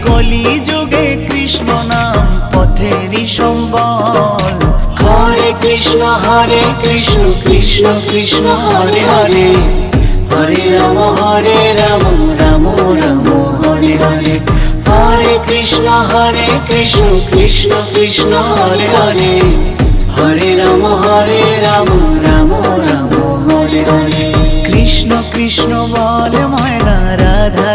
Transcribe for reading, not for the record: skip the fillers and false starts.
কলি যুগে কৃষ্ণ নাম পথেরই সম্বল। হরে কৃষ্ণ কৃষ্ণ কৃষ্ণ হরে হরে, হরে রাম রাম রাম হরে হরে। হরে কৃষ্ণ কৃষ্ণ কৃষ্ণ হরে হরে, হরে রাম রাম রাম হরে হরে। কৃষ্ণ কৃষ্ণ বল ময়না রাধা